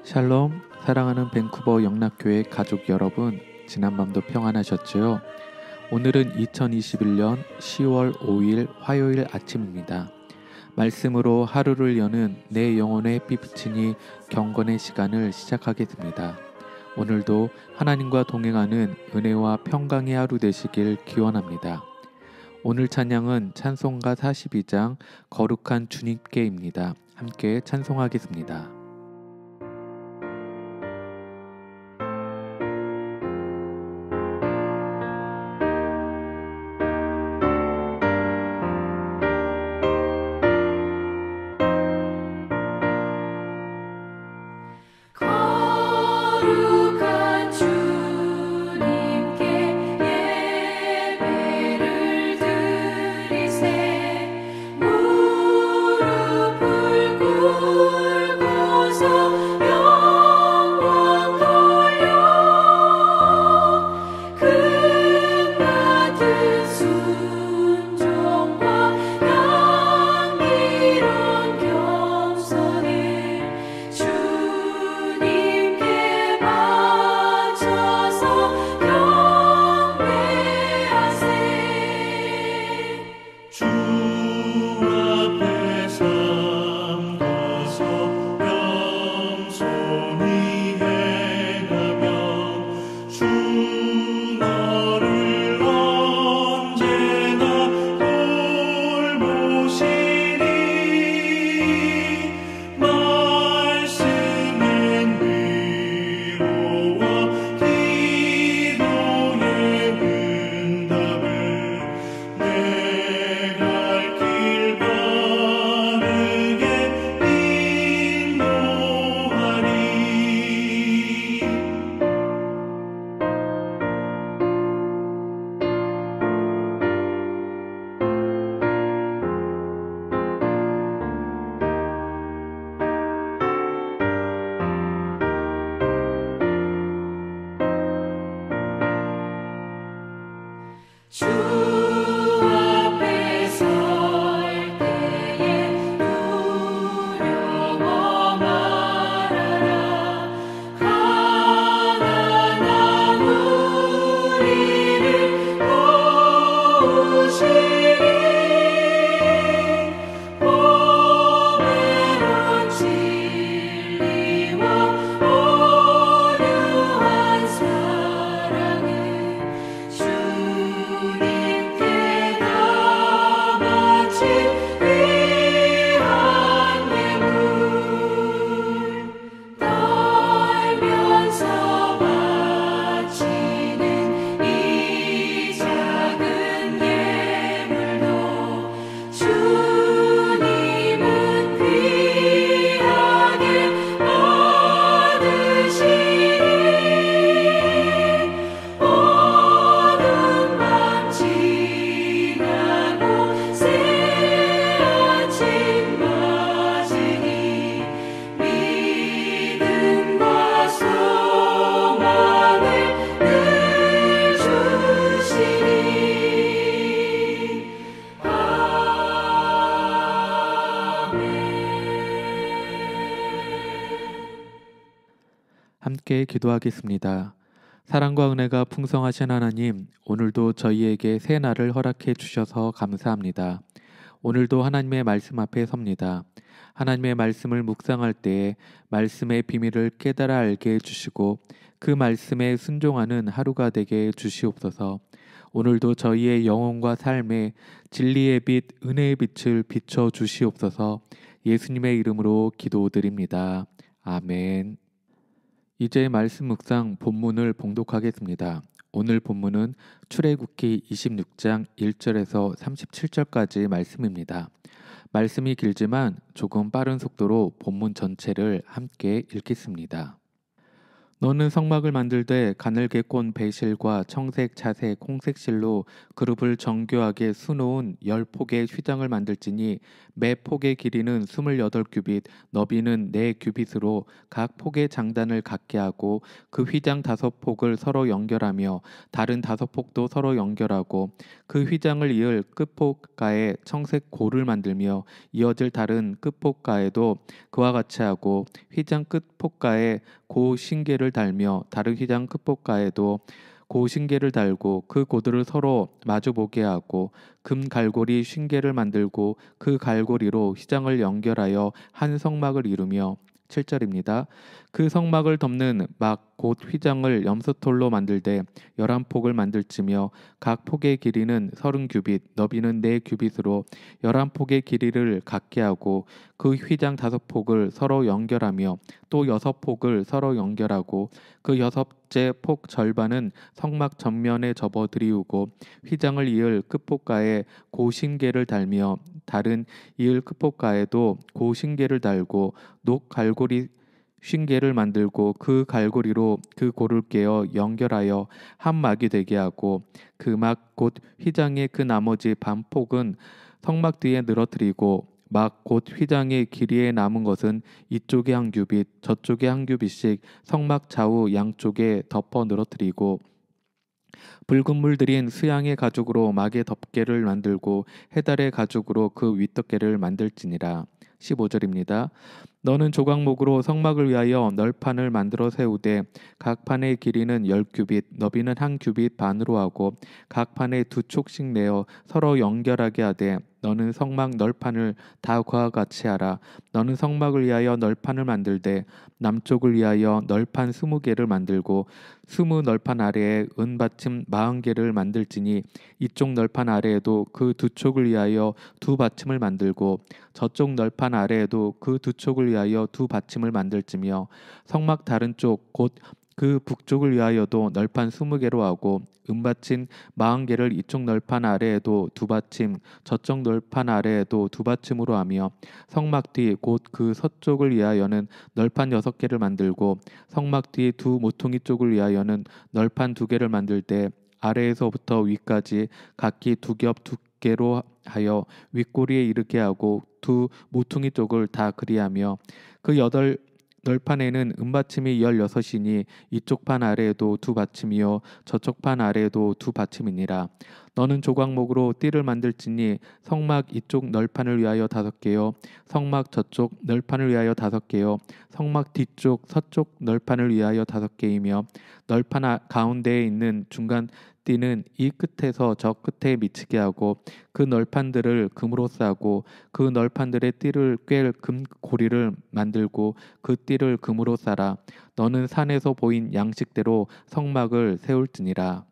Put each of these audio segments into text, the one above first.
샬롬, 사랑하는 밴쿠버 영락교회 가족 여러분, 지난밤도 평안하셨지요? 오늘은 2021년 10월 5일 화요일 아침입니다. 말씀으로 하루를 여는 내 영혼의 피부친이 경건의 시간을 시작하겠습니다. 오늘도 하나님과 동행하는 은혜와 평강의 하루 되시길 기원합니다. 오늘 찬양은 찬송가 42장 거룩한 주님께입니다. 함께 찬송하겠습니다. 거룩한 주님께 예배를 드리세 무릎을 꿇고서 영광 돌려 금같은 순종과 향기로운 겸손을 주님께 바쳐서 경배하세. 주 앞에 삼가서 겸손히 행하면 주 너를 언제나 돌보시리. 말씀엔 위로와 기도의 응답을 내 갈 길 바르게 인도하리. 주 앞에 설 때에 두려워 말아라. 가난한 우리를 도우시리. 보배로운 진리와 온유한 사랑을 주님께 다 바친 귀한 예물 떨면서 바치는 이 작은 예물도 주님은 귀하게 받으시리. 어두운 밤 지나고 새 아침 맞으니 믿음과 소망을 늘 주시니. 함께 기도하겠습니다. 사랑과 은혜가 풍성하신 하나님, 오늘도 저희에게 새 날을 허락해 주셔서 감사합니다. 오늘도 하나님의 말씀 앞에 섭니다. 하나님의 말씀을 묵상할 때에 말씀의 비밀을 깨달아 알게 해주시고 그 말씀에 순종하는 하루가 되게 해주시옵소서. 오늘도 저희의 영혼과 삶에 진리의 빛, 은혜의 빛을 비춰 주시옵소서. 예수님의 이름으로 기도드립니다. 아멘. 이제 말씀 묵상 본문을 봉독하겠습니다. 오늘 본문은 출애굽기 26장 1절에서 37절까지 말씀입니다. 말씀이 길지만 조금 빠른 속도로 본문 전체를 함께 읽겠습니다. 너는 성막을 만들되 가늘게 꼰 배실과 청색, 자색, 홍색 실로 그룹을 정교하게 수놓은 10폭의 휘장을 만들지니 매 폭의 길이는 28규빗, 너비는 4규빗으로 각 폭의 장단을 같게 하고 그 휘장 5폭을 서로 연결하며 다른 5폭도 서로 연결하고 그 휘장을 이을 끝폭가에 청색 고를 만들며 이어질 다른 끝폭가에도 그와 같이 하고 휘장 끝폭가에 고 신계를 달며 다른 휘장 끝폭가에도 고 신계를 달고 그 고들을 서로 마주보게 하고 금 갈고리 쉰계를 만들고 그 갈고리로 휘장을 연결하여 한 성막을 이루며 7절입니다. 그 성막을 덮는 막 곧 휘장을 염소털로 만들되 11폭을 만들지며 각 폭의 길이는 30규빗 너비는 4규빗으로 11폭의 길이를 같게 하고 그 휘장 5폭을 서로 연결하며 또 6폭을 서로 연결하고 그 6째 폭 절반은 성막 전면에 접어들이우고 휘장을 이을 끝폭가에 고신계를 달며 다른 이을 끝폭가에도 고신계를 달고 녹 갈고리 쉰계를 만들고 그 갈고리로 그 고를 깨어 연결하여 한 막이 되게 하고 그 막 곧 휘장의 그 나머지 반폭은 성막 뒤에 늘어뜨리고 막 곧 휘장의 길이에 남은 것은 이쪽에 한 규빗 저쪽에 한 규빗씩 성막 좌우 양쪽에 덮어 늘어뜨리고 붉은 물 들인 수양의 가죽으로 막의 덮개를 만들고 해달의 가죽으로 그 윗덮개를 만들지니라. 15절입니다. 너는 조각목으로 성막을 위하여 널판을 만들어 세우되 각 판의 길이는 10규빗 너비는 한 규빗 반으로 하고 각 판에 2촉씩 내어 서로 연결하게 하되 너는 성막 널판을 다 그와 같이 하라. 너는 성막을 위하여 널판을 만들되 남쪽을 위하여 널판 20개를 만들고 20널판 아래에 은받침 40개를 만들지니 이쪽 널판 아래에도 그 2촉을 위하여 2받침을 만들고 저쪽 널판 아래에도 그 2촉을 위하여 2받침을 만들지며 성막 다른 쪽 곧 그 북쪽을 위하여도 널판 20개로 하고 은받침 40개를 이쪽 널판 아래에도 2받침 저쪽 널판 아래에도 2받침으로 하며 성막 뒤 곧 그 서쪽을 위하여는 널판 6개를 만들고 성막 뒤 두 모퉁이 쪽을 위하여는 널판 2개를 만들 때 아래에서부터 위까지 각기 2겹 2개로 하여 윗꼬리에 이르게 하고 두 모퉁이 쪽을 다 그리하며 그 8널판에는 은받침이 16이니 이쪽 판 아래에도 2받침이요 저쪽 판 아래에도 2받침이니라. 너는 조각목으로 띠를 만들지니 성막 이쪽 널판을 위하여 5개요 성막 저쪽 널판을 위하여 5개요 성막 뒤쪽 서쪽 널판을 위하여 5개이며 널판 가운데에 있는 중간 띠는 이 끝에서 저 끝에 미치게 하고 그 널판들을 금으로 싸고 그 널판들의 띠를 꿰 금 고리를 만들고 그 띠를 금으로 싸라. 너는 산에서 보인 양식대로 성막을 세울지니라.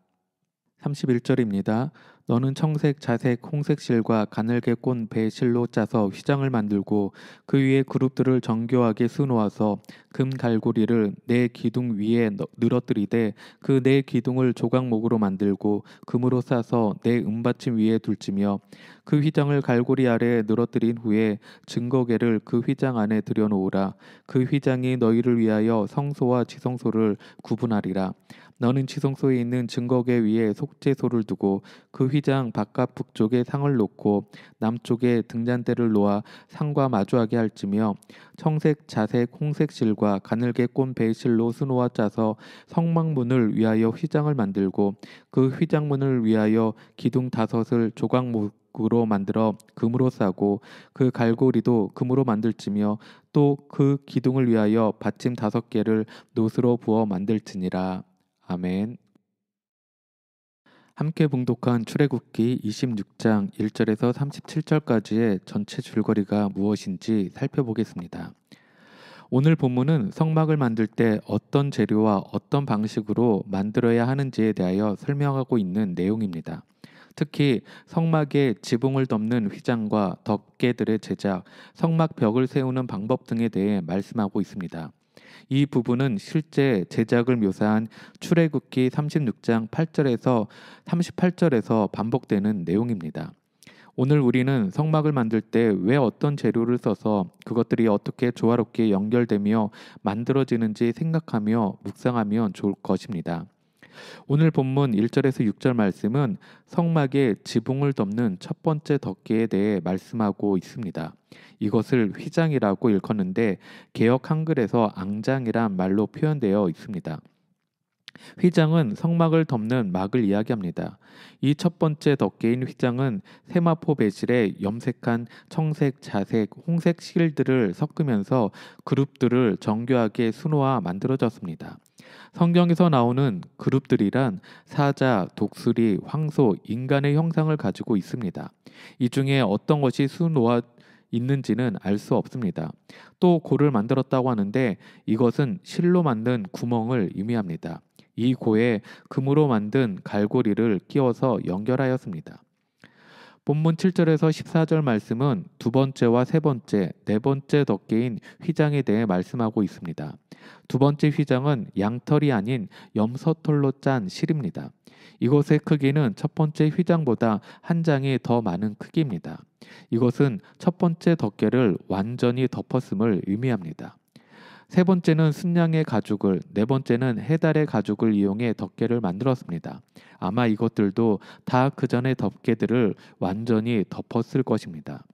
31절입니다. 너는 청색, 자색, 홍색 실과 가늘게 꼰 배 실로 짜서 휘장을 만들고 그 위에 그룹들을 정교하게 수놓아서 금 갈고리를 네 기둥 위에 늘어뜨리되 그 네 기둥을 조각목으로 만들고 금으로 싸서 네 은받침 위에 둘지며 그 휘장을 갈고리 아래에 늘어뜨린 후에 증거계를 그 휘장 안에 들여놓으라. 그 휘장이 너희를 위하여 성소와 지성소를 구분하리라. 너는 지성소에 있는 증거계 위에 속죄소를 두고 그 휘장 바깥 북쪽에 상을 놓고 남쪽에 등잔대를 놓아 상과 마주하게 할지며 청색, 자색, 홍색 실과 가늘게 꼰 배실로 수놓아 짜서 성막문을 위하여 휘장을 만들고 그 휘장문을 위하여 기둥 5을 조각목으로 만들어 금으로 싸고 그 갈고리도 금으로 만들지며 또 그 기둥을 위하여 받침 5개를 노스로 부어 만들지니라. 아멘. 함께 봉독한 출애굽기 26장 1절에서 37절까지의 전체 줄거리가 무엇인지 살펴보겠습니다. 오늘 본문은 성막을 만들 때 어떤 재료와 어떤 방식으로 만들어야 하는지에 대하여 설명하고 있는 내용입니다. 특히 성막에 지붕을 덮는 휘장과 덮개들의 제작, 성막 벽을 세우는 방법 등에 대해 말씀하고 있습니다. 이 부분은 실제 제작을 묘사한 출애굽기 36장 8절에서 38절에서 반복되는 내용입니다. 오늘 우리는 성막을 만들 때 왜 어떤 재료를 써서 그것들이 어떻게 조화롭게 연결되며 만들어지는지 생각하며 묵상하면 좋을 것입니다. 오늘 본문 1절에서 6절 말씀은 성막의 지붕을 덮는 첫 번째 덮개에 대해 말씀하고 있습니다. 이것을 휘장이라고 일컫는데 개역 한글에서 앙장이란 말로 표현되어 있습니다. 휘장은 성막을 덮는 막을 이야기합니다. 이 첫 번째 덮개인 휘장은 세마포 배실에 염색한 청색, 자색, 홍색 실들을 섞으면서 그룹들을 정교하게 수놓아 만들어졌습니다. 성경에서 나오는 그룹들이란 사자, 독수리, 황소, 인간의 형상을 가지고 있습니다. 이 중에 어떤 것이 수놓아 있는지는 알 수 없습니다. 또 고를 만들었다고 하는데 이것은 실로 만든 구멍을 의미합니다. 이 고에 금으로 만든 갈고리를 끼워서 연결하였습니다. 본문 7절에서 14절 말씀은 두 번째와 세 번째, 네 번째 덮개인 휘장에 대해 말씀하고 있습니다. 두 번째 휘장은 양털이 아닌 염소털로 짠 실입니다. 이것의 크기는 첫 번째 휘장보다 한 장이 더 많은 크기입니다. 이것은 첫 번째 덮개를 완전히 덮었음을 의미합니다. 세 번째는 순양의 가죽을, 네 번째는 해달의 가죽을 이용해 덮개를 만들었습니다. 아마 이것들도 다 그 전의 덮개들을 완전히 덮었을 것입니다.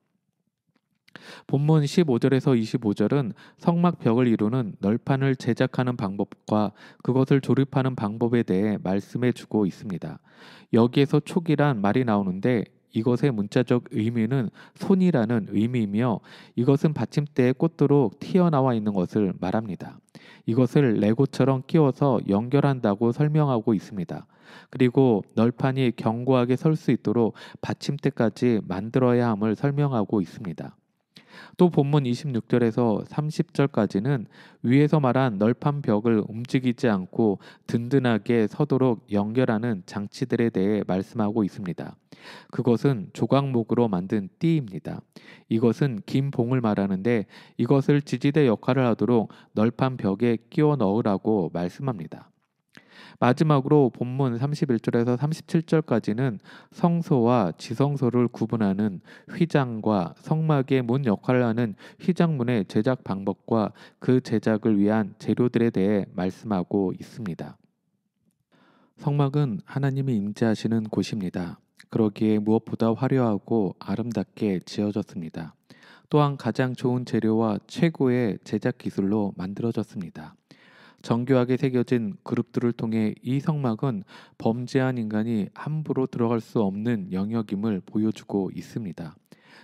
본문 15절에서 25절은 성막 벽을 이루는 널판을 제작하는 방법과 그것을 조립하는 방법에 대해 말씀해 주고 있습니다. 여기에서 촉이란 말이 나오는데 이것의 문자적 의미는 손이라는 의미이며 이것은 받침대에 꽂도록 튀어나와 있는 것을 말합니다. 이것을 레고처럼 끼워서 연결한다고 설명하고 있습니다. 그리고 널판이 견고하게 설 수 있도록 받침대까지 만들어야 함을 설명하고 있습니다. 또 본문 26절에서 30절까지는 위에서 말한 널판 벽을 움직이지 않고 든든하게 서도록 연결하는 장치들에 대해 말씀하고 있습니다. 그것은 조각목으로 만든 띠입니다. 이것은 긴 봉을 말하는데 이것을 지지대 역할을 하도록 널판 벽에 끼워 넣으라고 말씀합니다. 마지막으로 본문 31절에서 37절까지는 성소와 지성소를 구분하는 휘장과 성막의 문 역할을 하는 휘장문의 제작 방법과 그 제작을 위한 재료들에 대해 말씀하고 있습니다. 성막은 하나님이 임재하시는 곳입니다. 그러기에 무엇보다 화려하고 아름답게 지어졌습니다. 또한 가장 좋은 재료와 최고의 제작 기술로 만들어졌습니다. 정교하게 새겨진 그룹들을 통해 이 성막은 범죄한 인간이 함부로 들어갈 수 없는 영역임을 보여주고 있습니다.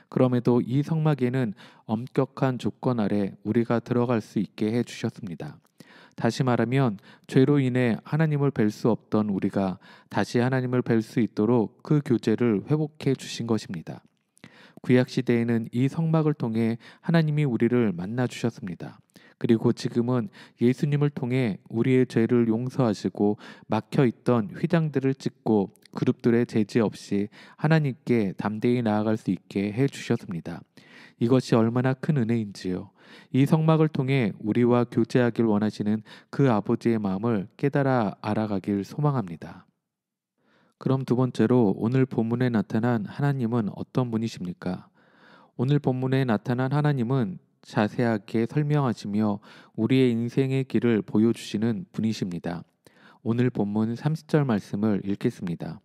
그럼에도 이 성막에는 엄격한 조건 아래 우리가 들어갈 수 있게 해주셨습니다. 다시 말하면 죄로 인해 하나님을 뵐 수 없던 우리가 다시 하나님을 뵐 수 있도록 그 교제를 회복해 주신 것입니다. 구약시대에는 이 성막을 통해 하나님이 우리를 만나 주셨습니다. 그리고 지금은 예수님을 통해 우리의 죄를 용서하시고 막혀있던 휘장들을 찢고 그룹들의 제지 없이 하나님께 담대히 나아갈 수 있게 해주셨습니다. 이것이 얼마나 큰 은혜인지요. 이 성막을 통해 우리와 교제하길 원하시는 그 아버지의 마음을 깨달아 알아가길 소망합니다. 그럼 두 번째로 오늘 본문에 나타난 하나님은 어떤 분이십니까? 오늘 본문에 나타난 하나님은 자세하게 설명하시며 우리의 인생의 길을 보여주시는 분이십니다. 오늘 본문 30절 말씀을 읽겠습니다.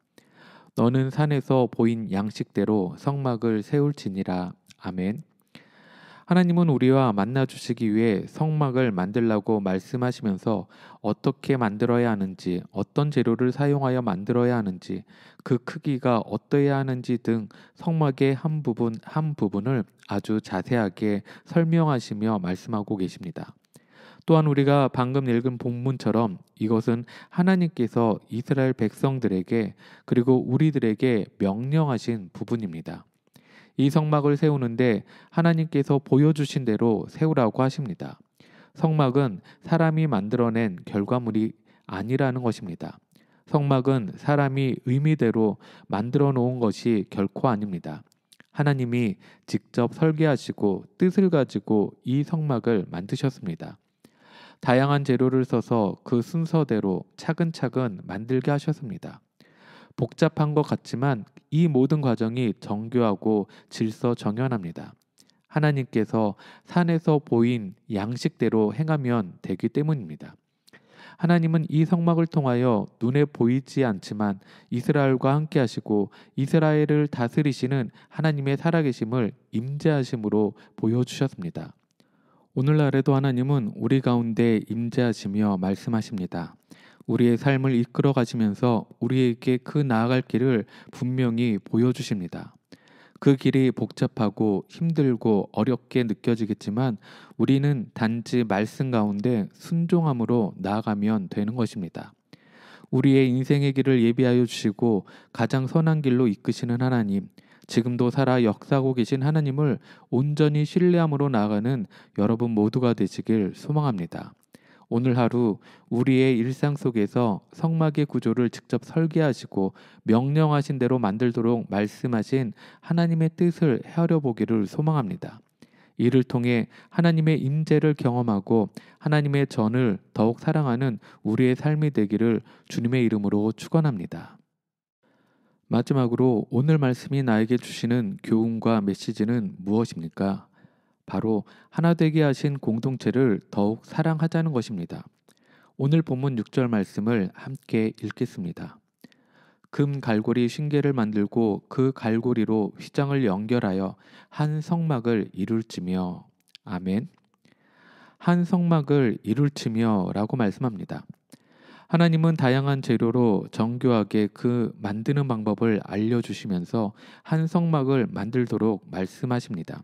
너는 산에서 보인 양식대로 성막을 세울지니라. 아멘. 하나님은 우리와 만나 주시기 위해 성막을 만들라고 말씀하시면서 어떻게 만들어야 하는지, 어떤 재료를 사용하여 만들어야 하는지, 그 크기가 어떠해야 하는지 등 성막의 한 부분을 아주 자세하게 설명하시며 말씀하고 계십니다. 또한 우리가 방금 읽은 본문처럼 이것은 하나님께서 이스라엘 백성들에게 그리고 우리들에게 명령하신 부분입니다. 이 성막을 세우는데 하나님께서 보여주신 대로 세우라고 하십니다. 성막은 사람이 만들어낸 결과물이 아니라는 것입니다. 성막은 사람이 의미대로 만들어 놓은 것이 결코 아닙니다. 하나님이 직접 설계하시고 뜻을 가지고 이 성막을 만드셨습니다. 다양한 재료를 써서 그 순서대로 차근차근 만들게 하셨습니다. 복잡한 것 같지만 이 모든 과정이 정교하고 질서 정연합니다. 하나님께서 산에서 보인 양식대로 행하면 되기 때문입니다. 하나님은 이 성막을 통하여 눈에 보이지 않지만 이스라엘과 함께 하시고 이스라엘을 다스리시는 하나님의 살아계심을 임재하심으로 보여주셨습니다. 오늘날에도 하나님은 우리 가운데 임재하시며 말씀하십니다. 우리의 삶을 이끌어 가시면서 우리에게 그 나아갈 길을 분명히 보여주십니다. 그 길이 복잡하고 힘들고 어렵게 느껴지겠지만 우리는 단지 말씀 가운데 순종함으로 나아가면 되는 것입니다. 우리의 인생의 길을 예비하여 주시고 가장 선한 길로 이끄시는 하나님, 지금도 살아 역사하고 계신 하나님을 온전히 신뢰함으로 나아가는 여러분 모두가 되시길 소망합니다. 오늘 하루 우리의 일상 속에서 성막의 구조를 직접 설계하시고 명령하신 대로 만들도록 말씀하신 하나님의 뜻을 헤아려 보기를 소망합니다. 이를 통해 하나님의 임재를 경험하고 하나님의 전을 더욱 사랑하는 우리의 삶이 되기를 주님의 이름으로 축원합니다. 마지막으로 오늘 말씀이 나에게 주시는 교훈과 메시지는 무엇입니까? 바로 하나 되게 하신 공동체를 더욱 사랑하자는 것입니다. 오늘 본문 6절 말씀을 함께 읽겠습니다. 금 갈고리 쉰개를 만들고 그 갈고리로 휘장을 연결하여 한 성막을 이룰지며. 아멘. 한 성막을 이룰지며 라고 말씀합니다. 하나님은 다양한 재료로 정교하게 그 만드는 방법을 알려주시면서 한 성막을 만들도록 말씀하십니다.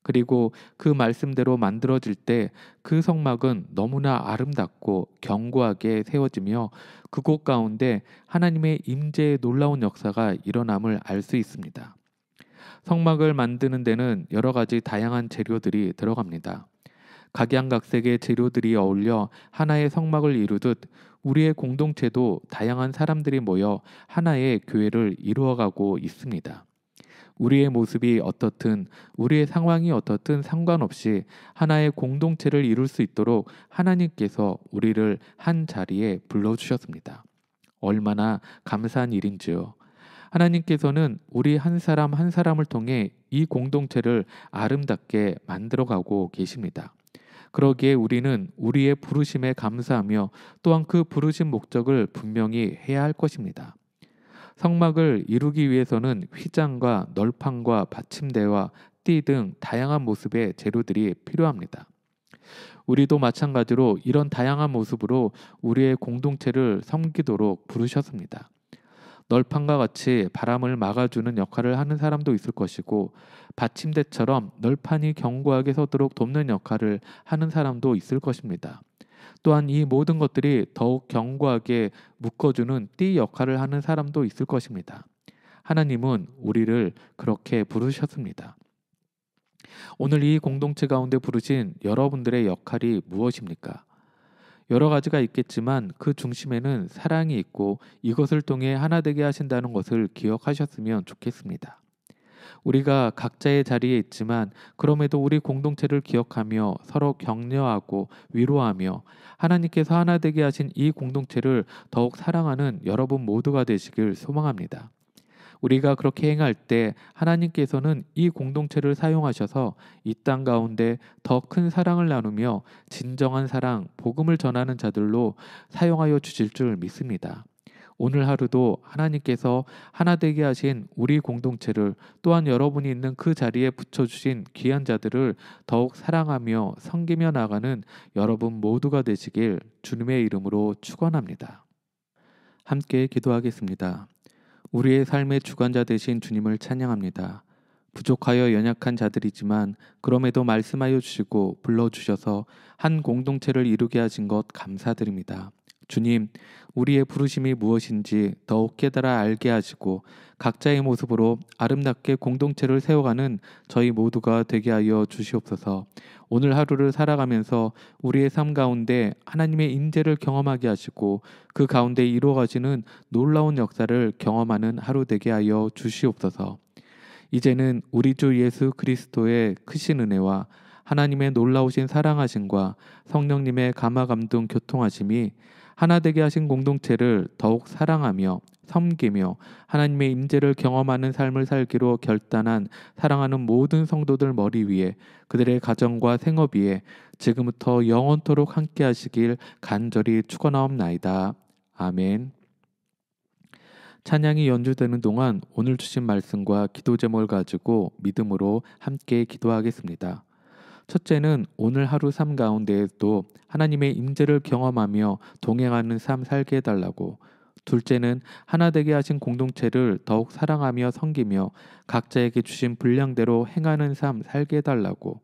그리고 그 말씀대로 만들어질 때 그 성막은 너무나 아름답고 견고하게 세워지며 그곳 가운데 하나님의 임재의 놀라운 역사가 일어남을 알 수 있습니다. 성막을 만드는 데는 여러 가지 다양한 재료들이 들어갑니다. 각양각색의 재료들이 어울려 하나의 성막을 이루듯 우리의 공동체도 다양한 사람들이 모여 하나의 교회를 이루어가고 있습니다. 우리의 모습이 어떻든 우리의 상황이 어떻든 상관없이 하나의 공동체를 이룰 수 있도록 하나님께서 우리를 한 자리에 불러주셨습니다. 얼마나 감사한 일인지요. 하나님께서는 우리 한 사람 한 사람을 통해 이 공동체를 아름답게 만들어가고 계십니다. 그러기에 우리는 우리의 부르심에 감사하며 또한 그 부르심 목적을 분명히 해야 할 것입니다. 성막을 이루기 위해서는 휘장과 널판과 받침대와 띠 등 다양한 모습의 재료들이 필요합니다. 우리도 마찬가지로 이런 다양한 모습으로 우리의 공동체를 섬기도록 부르셨습니다. 널판과 같이 바람을 막아주는 역할을 하는 사람도 있을 것이고 받침대처럼 널판이 견고하게 서도록 돕는 역할을 하는 사람도 있을 것입니다. 또한 이 모든 것들이 더욱 견고하게 묶어주는 띠 역할을 하는 사람도 있을 것입니다. 하나님은 우리를 그렇게 부르셨습니다. 오늘 이 공동체 가운데 부르신 여러분들의 역할이 무엇입니까? 여러 가지가 있겠지만 그 중심에는 사랑이 있고 이것을 통해 하나 되게 하신다는 것을 기억하셨으면 좋겠습니다. 우리가 각자의 자리에 있지만 그럼에도 우리 공동체를 기억하며 서로 격려하고 위로하며 하나님께서 하나 되게 하신 이 공동체를 더욱 사랑하는 여러분 모두가 되시길 소망합니다. 우리가 그렇게 행할 때 하나님께서는 이 공동체를 사용하셔서 이 땅 가운데 더 큰 사랑을 나누며 진정한 사랑, 복음을 전하는 자들로 사용하여 주실 줄 믿습니다. 오늘 하루도 하나님께서 하나 되게 하신 우리 공동체를 또한 여러분이 있는 그 자리에 붙여주신 귀한 자들을 더욱 사랑하며 섬기며 나가는 여러분 모두가 되시길 주님의 이름으로 축원합니다. 함께 기도하겠습니다. 우리의 삶의 주관자 되신 주님을 찬양합니다. 부족하여 연약한 자들이지만 그럼에도 말씀하여 주시고 불러주셔서 한 공동체를 이루게 하신 것 감사드립니다. 주님, 우리의 부르심이 무엇인지 더욱 깨달아 알게 하시고 각자의 모습으로 아름답게 공동체를 세워가는 저희 모두가 되게 하여 주시옵소서. 오늘 하루를 살아가면서 우리의 삶 가운데 하나님의 임재를 경험하게 하시고 그 가운데 이루어가시는 놀라운 역사를 경험하는 하루 되게 하여 주시옵소서. 이제는 우리 주 예수 그리스도의 크신 은혜와 하나님의 놀라우신 사랑하심과 성령님의 감화 감동 교통하심이 하나 되게 하신 공동체를 더욱 사랑하며 섬기며 하나님의 임재를 경험하는 삶을 살기로 결단한 사랑하는 모든 성도들 머리 위에 그들의 가정과 생업 위에 지금부터 영원토록 함께 하시길 간절히 축원하옵나이다. 아멘. 찬양이 연주되는 동안 오늘 주신 말씀과 기도 제목을 가지고 믿음으로 함께 기도하겠습니다. 첫째는 오늘 하루 삶 가운데에도 하나님의 임재를 경험하며 동행하는 삶 살게 해달라고, 둘째는 하나 되게 하신 공동체를 더욱 사랑하며 섬기며 각자에게 주신 분량대로 행하는 삶 살게 해달라고,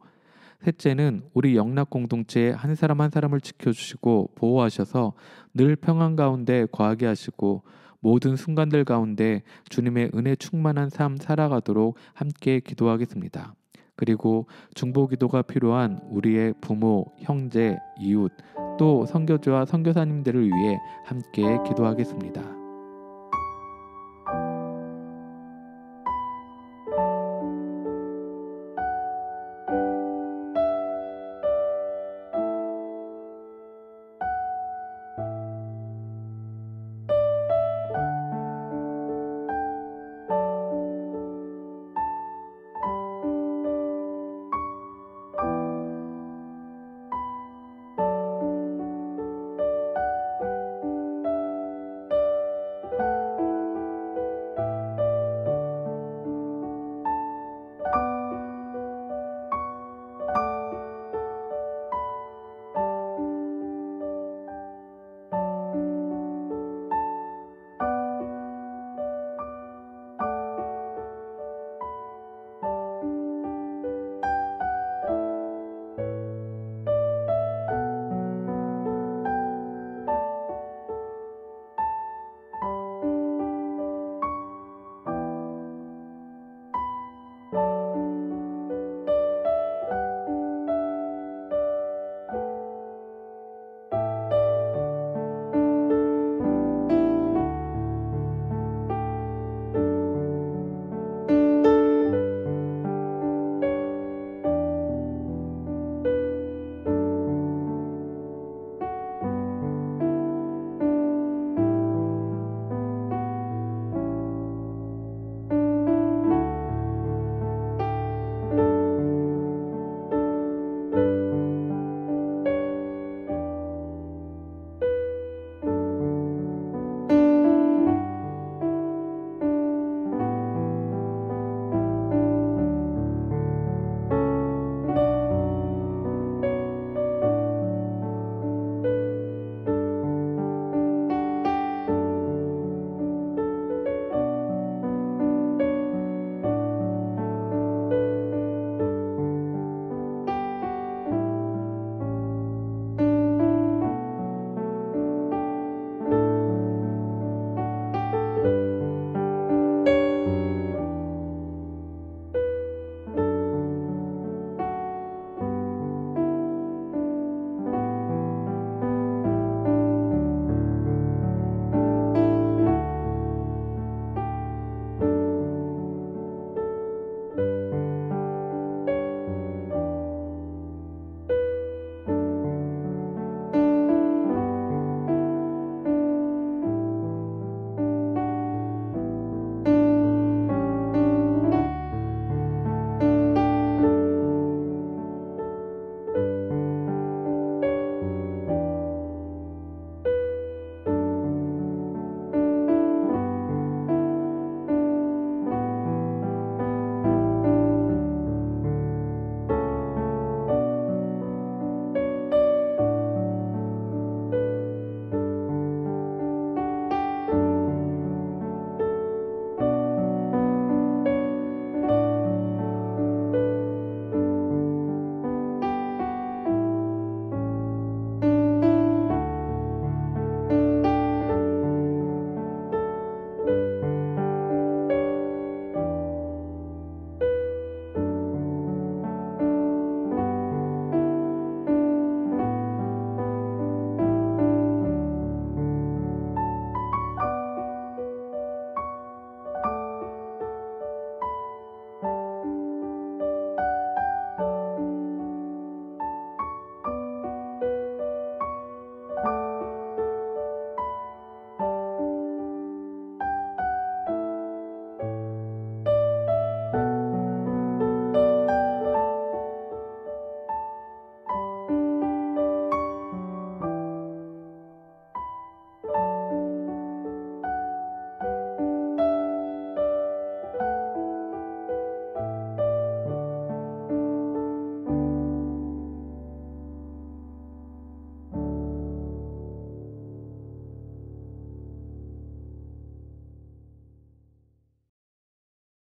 셋째는 우리 영락 공동체 한 사람 한 사람을 지켜주시고 보호하셔서 늘 평안 가운데 거하게 하시고 모든 순간들 가운데 주님의 은혜 충만한 삶 살아가도록 함께 기도하겠습니다. 그리고 중보기도가 필요한 우리의 부모, 형제, 이웃, 또 선교주와 선교사님들을 위해 함께 기도하겠습니다.